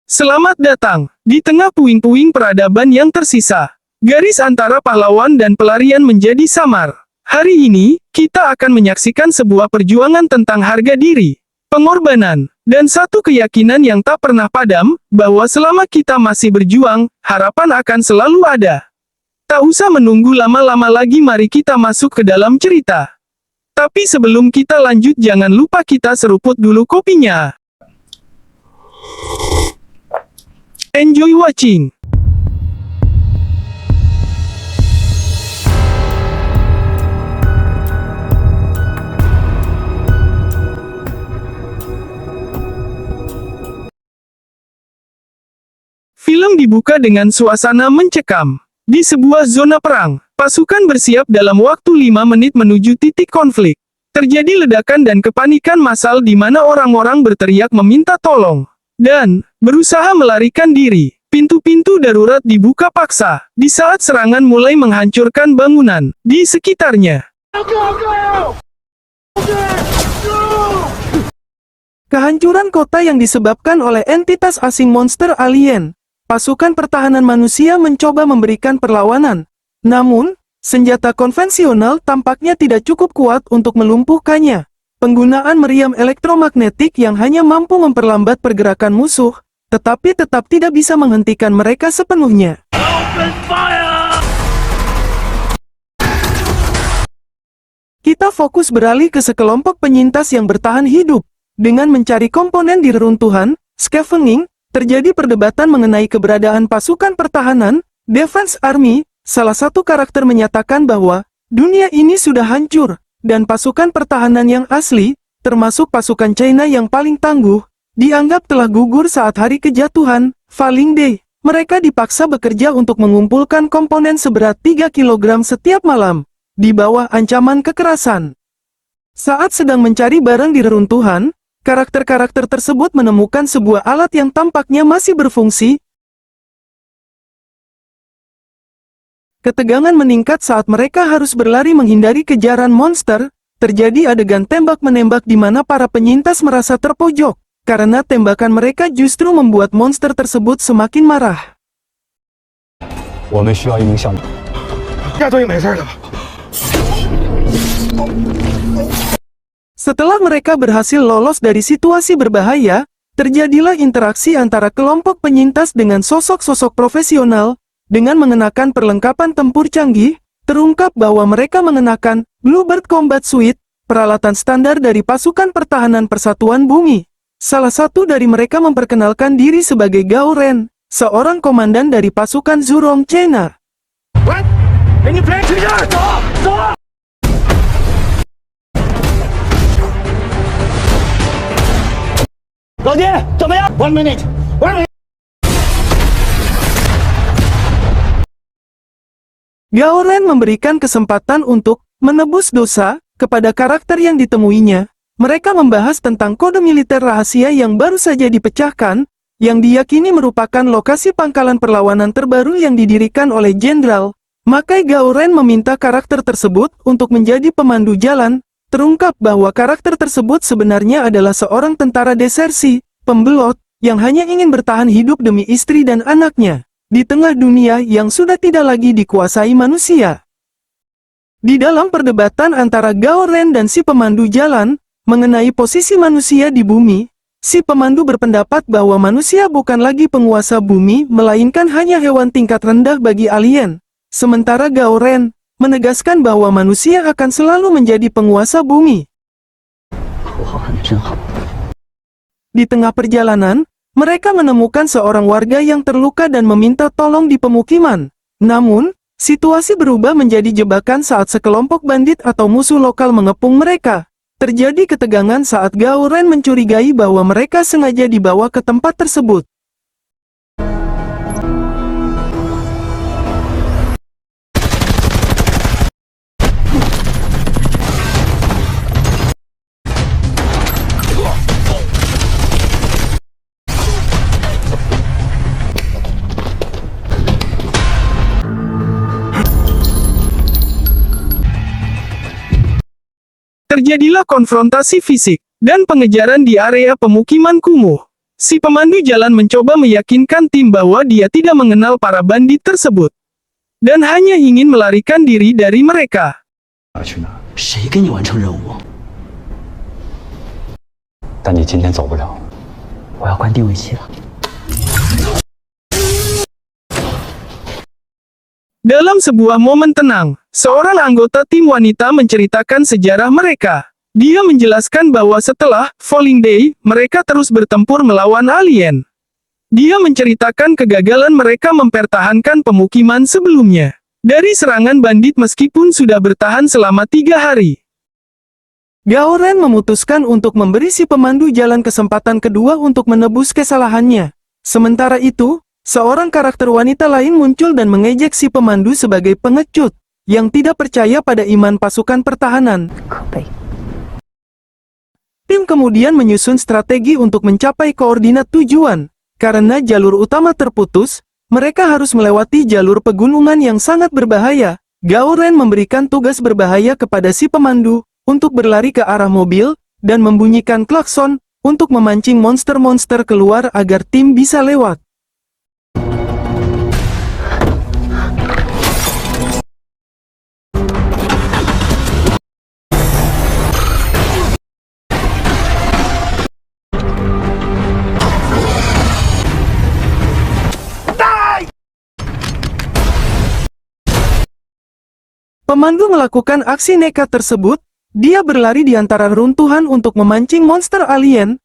Selamat datang di tengah puing-puing peradaban yang tersisa. Garis antara pahlawan dan pelarian menjadi samar. Hari ini, kita akan menyaksikan sebuah perjuangan tentang harga diri, pengorbanan, dan satu keyakinan yang tak pernah padam, bahwa selama kita masih berjuang, harapan akan selalu ada. Tak usah menunggu lama-lama lagi, mari kita masuk ke dalam cerita. Tapi sebelum kita lanjut, jangan lupa kita seruput dulu kopinya. Enjoy watching. Film dibuka dengan suasana mencekam. Di sebuah zona perang, pasukan bersiap dalam waktu 5 menit menuju titik konflik. Terjadi ledakan dan kepanikan massal di mana orang-orang berteriak meminta tolong dan berusaha melarikan diri. Pintu-pintu darurat dibuka paksa di saat serangan mulai menghancurkan bangunan di sekitarnya. Kehancuran kota yang disebabkan oleh entitas asing monster alien. Pasukan pertahanan manusia mencoba memberikan perlawanan. Namun, senjata konvensional tampaknya tidak cukup kuat untuk melumpuhkannya. Penggunaan meriam elektromagnetik yang hanya mampu memperlambat pergerakan musuh, tetapi tetap tidak bisa menghentikan mereka sepenuhnya. Kita fokus beralih ke sekelompok penyintas yang bertahan hidup. Dengan mencari komponen di reruntuhan, scavenging, terjadi perdebatan mengenai keberadaan pasukan pertahanan, Defense Army. Salah satu karakter menyatakan bahwa dunia ini sudah hancur, dan pasukan pertahanan yang asli, termasuk pasukan China yang paling tangguh, dianggap telah gugur saat hari kejatuhan, Falling Day. Mereka dipaksa bekerja untuk mengumpulkan komponen seberat 3 kg setiap malam, di bawah ancaman kekerasan. Saat sedang mencari barang di reruntuhan, karakter-karakter tersebut menemukan sebuah alat yang tampaknya masih berfungsi. Ketegangan meningkat saat mereka harus berlari menghindari kejaran monster. Terjadi adegan tembak-menembak di mana para penyintas merasa terpojok, karena tembakan mereka justru membuat monster tersebut semakin marah. Setelah mereka berhasil lolos dari situasi berbahaya, terjadilah interaksi antara kelompok penyintas dengan sosok-sosok profesional. Dengan mengenakan perlengkapan tempur canggih, terungkap bahwa mereka mengenakan Bluebird Combat Suit, peralatan standar dari pasukan pertahanan Persatuan Bumi. Salah satu dari mereka memperkenalkan diri sebagai Gao Ren, seorang komandan dari pasukan Zhurong China. Gao Ren memberikan kesempatan untuk menebus dosa kepada karakter yang ditemuinya. Mereka membahas tentang kode militer rahasia yang baru saja dipecahkan, yang diyakini merupakan lokasi pangkalan perlawanan terbaru yang didirikan oleh Jenderal. Maka Gao Ren meminta karakter tersebut untuk menjadi pemandu jalan. Terungkap bahwa karakter tersebut sebenarnya adalah seorang tentara desersi, pembelot, yang hanya ingin bertahan hidup demi istri dan anaknya di tengah dunia yang sudah tidak lagi dikuasai manusia. Di dalam perdebatan antara Gao Ren dan si pemandu jalan, mengenai posisi manusia di bumi, si pemandu berpendapat bahwa manusia bukan lagi penguasa bumi, melainkan hanya hewan tingkat rendah bagi alien. Sementara Gao Ren menegaskan bahwa manusia akan selalu menjadi penguasa bumi. Di tengah perjalanan, mereka menemukan seorang warga yang terluka dan meminta tolong di pemukiman. Namun, situasi berubah menjadi jebakan saat sekelompok bandit atau musuh lokal mengepung mereka. Terjadi ketegangan saat Gao Ren mencurigai bahwa mereka sengaja dibawa ke tempat tersebut. Terjadilah konfrontasi fisik dan pengejaran di area pemukiman kumuh. Si pemandu jalan mencoba meyakinkan tim bahwa dia tidak mengenal para bandit tersebut. Dan hanya ingin melarikan diri dari mereka. 去哪儿？ 谁给你完成任务？ 但你今天走不了。 我要关定位器了。 Dalam sebuah momen tenang, seorang anggota tim wanita menceritakan sejarah mereka. Dia menjelaskan bahwa setelah Falling Day, mereka terus bertempur melawan alien. Dia menceritakan kegagalan mereka mempertahankan pemukiman sebelumnya dari serangan bandit meskipun sudah bertahan selama 3 hari. Gao Ren memutuskan untuk memberi si pemandu jalan kesempatan kedua untuk menebus kesalahannya. Sementara itu, seorang karakter wanita lain muncul dan mengejek si pemandu sebagai pengecut yang tidak percaya pada iman pasukan pertahanan. Tim kemudian menyusun strategi untuk mencapai koordinat tujuan. Karena jalur utama terputus, mereka harus melewati jalur pegunungan yang sangat berbahaya. Gao Ren memberikan tugas berbahaya kepada si pemandu untuk berlari ke arah mobil dan membunyikan klakson untuk memancing monster-monster keluar agar tim bisa lewat. Pemandu melakukan aksi nekat tersebut. Dia berlari di antara runtuhan untuk memancing monster alien.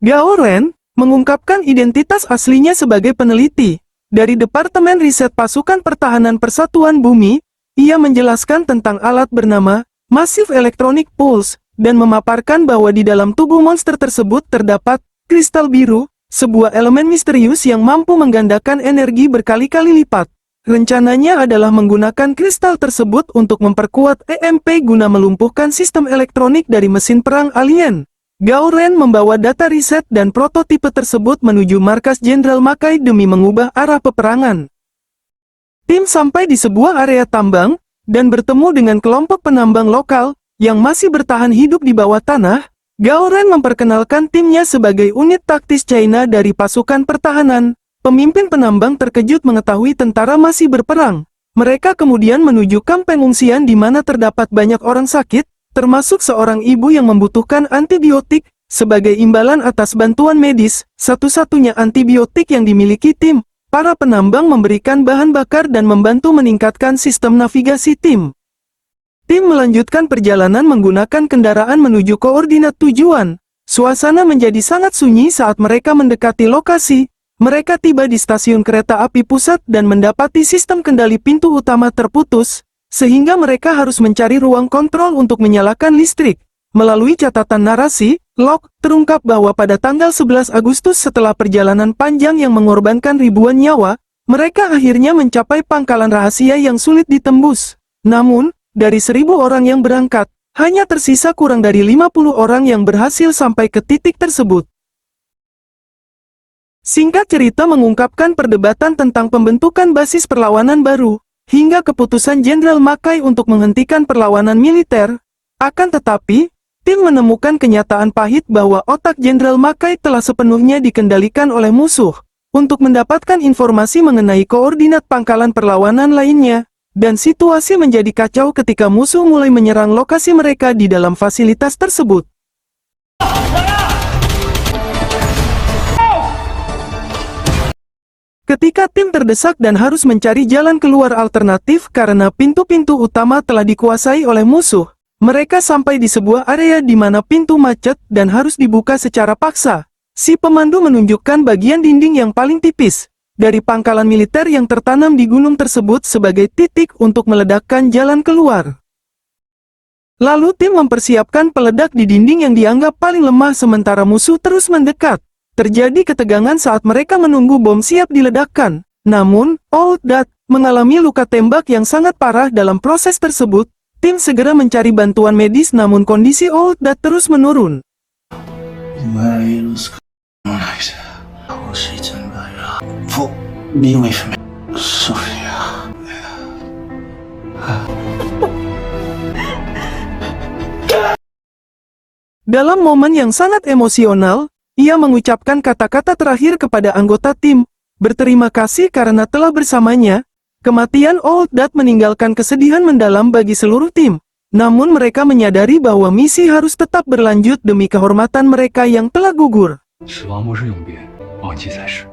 Gao Ren mengungkapkan identitas aslinya sebagai peneliti dari Departemen Riset Pasukan Pertahanan Persatuan Bumi. Ia menjelaskan tentang alat bernama Massive Electronic Pulse dan memaparkan bahwa di dalam tubuh monster tersebut terdapat kristal biru, sebuah elemen misterius yang mampu menggandakan energi berkali-kali lipat. Rencananya adalah menggunakan kristal tersebut untuk memperkuat EMP guna melumpuhkan sistem elektronik dari mesin perang alien. Gao Ren membawa data riset dan prototipe tersebut menuju markas Jenderal Makai demi mengubah arah peperangan. Tim sampai di sebuah area tambang dan bertemu dengan kelompok penambang lokal yang masih bertahan hidup di bawah tanah. Gao Ren memperkenalkan timnya sebagai unit taktis China dari pasukan pertahanan. Pemimpin penambang terkejut mengetahui tentara masih berperang. Mereka kemudian menuju kamp pengungsian di mana terdapat banyak orang sakit, termasuk seorang ibu yang membutuhkan antibiotik. Sebagai imbalan atas bantuan medis, satu-satunya antibiotik yang dimiliki tim, para penambang memberikan bahan bakar dan membantu meningkatkan sistem navigasi tim. Tim melanjutkan perjalanan menggunakan kendaraan menuju koordinat tujuan. Suasana menjadi sangat sunyi saat mereka mendekati lokasi. Mereka tiba di stasiun kereta api pusat dan mendapati sistem kendali pintu utama terputus, sehingga mereka harus mencari ruang kontrol untuk menyalakan listrik. Melalui catatan narasi, Locke terungkap bahwa pada tanggal 11 Agustus setelah perjalanan panjang yang mengorbankan ribuan nyawa, mereka akhirnya mencapai pangkalan rahasia yang sulit ditembus. Namun, dari 1.000 orang yang berangkat, hanya tersisa kurang dari 50 orang yang berhasil sampai ke titik tersebut. Singkat cerita mengungkapkan perdebatan tentang pembentukan basis perlawanan baru, hingga keputusan Jenderal Makai untuk menghentikan perlawanan militer. Akan tetapi, tim menemukan kenyataan pahit bahwa otak Jenderal Makai telah sepenuhnya dikendalikan oleh musuh. Untuk mendapatkan informasi mengenai koordinat pangkalan perlawanan lainnya, dan situasi menjadi kacau ketika musuh mulai menyerang lokasi mereka di dalam fasilitas tersebut. Ketika tim terdesak dan harus mencari jalan keluar alternatif karena pintu-pintu utama telah dikuasai oleh musuh, mereka sampai di sebuah area di mana pintu macet dan harus dibuka secara paksa. Si pemandu menunjukkan bagian dinding yang paling tipis dari pangkalan militer yang tertanam di gunung tersebut sebagai titik untuk meledakkan jalan keluar. Lalu tim mempersiapkan peledak di dinding yang dianggap paling lemah sementara musuh terus mendekat. Terjadi ketegangan saat mereka menunggu bom siap diledakkan. Namun, Old Dad mengalami luka tembak yang sangat parah dalam proses tersebut. Tim segera mencari bantuan medis namun kondisi Old Dad terus menurun. Surya. Dalam momen yang sangat emosional, ia mengucapkan kata-kata terakhir kepada anggota tim, berterima kasih karena telah bersamanya. Kematian Old Dad meninggalkan kesedihan mendalam bagi seluruh tim. Namun mereka menyadari bahwa misi harus tetap berlanjut demi kehormatan mereka yang telah gugur. 死亡不是永别，忘记才是。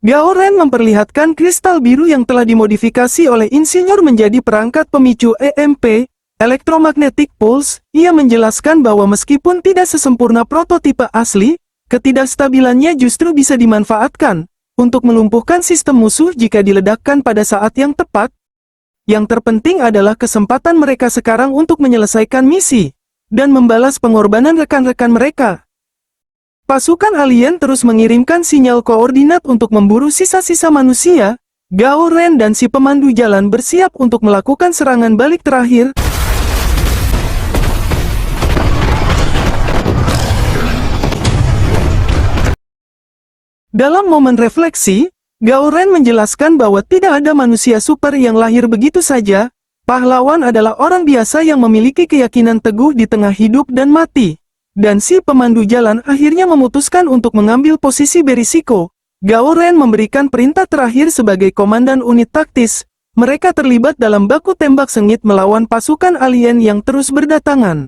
Gao Ren memperlihatkan kristal biru yang telah dimodifikasi oleh insinyur menjadi perangkat pemicu EMP, Electromagnetic Pulse. Ia menjelaskan bahwa meskipun tidak sesempurna prototipe asli, ketidakstabilannya justru bisa dimanfaatkan untuk melumpuhkan sistem musuh jika diledakkan pada saat yang tepat. Yang terpenting adalah kesempatan mereka sekarang untuk menyelesaikan misi dan membalas pengorbanan rekan-rekan mereka. Pasukan alien terus mengirimkan sinyal koordinat untuk memburu sisa-sisa manusia. Gao Ren dan si pemandu jalan bersiap untuk melakukan serangan balik terakhir. Dalam momen refleksi, Gao Ren menjelaskan bahwa tidak ada manusia super yang lahir begitu saja. Pahlawan adalah orang biasa yang memiliki keyakinan teguh di tengah hidup dan mati. Dan si pemandu jalan akhirnya memutuskan untuk mengambil posisi berisiko. Gao Ren memberikan perintah terakhir sebagai komandan unit taktis. Mereka terlibat dalam baku tembak sengit melawan pasukan alien yang terus berdatangan.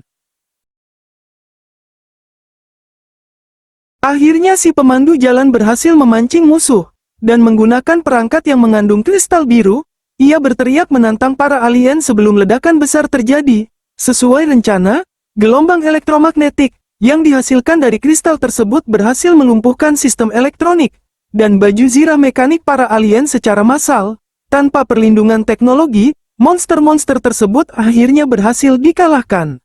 Akhirnya si pemandu jalan berhasil memancing musuh, dan menggunakan perangkat yang mengandung kristal biru, ia berteriak menantang para alien sebelum ledakan besar terjadi. Sesuai rencana, gelombang elektromagnetik yang dihasilkan dari kristal tersebut berhasil melumpuhkan sistem elektronik dan baju zirah mekanik para alien secara massal. Tanpa perlindungan teknologi, monster-monster tersebut akhirnya berhasil dikalahkan.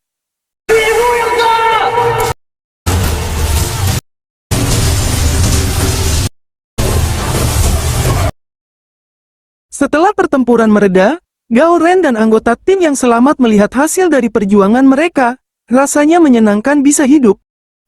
Setelah pertempuran mereda, Gao Ren dan anggota tim yang selamat melihat hasil dari perjuangan mereka. Rasanya menyenangkan bisa hidup.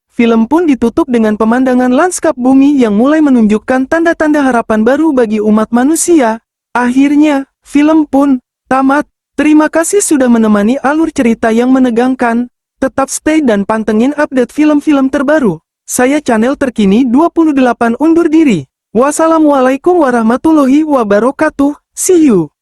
Film pun ditutup dengan pemandangan lanskap bumi yang mulai menunjukkan tanda-tanda harapan baru bagi umat manusia. Akhirnya, film pun tamat. Terima kasih sudah menemani alur cerita yang menegangkan. Tetap stay dan pantengin update film-film terbaru. Saya channel terkini 28 undur diri. Wassalamualaikum warahmatullahi wabarakatuh. See you.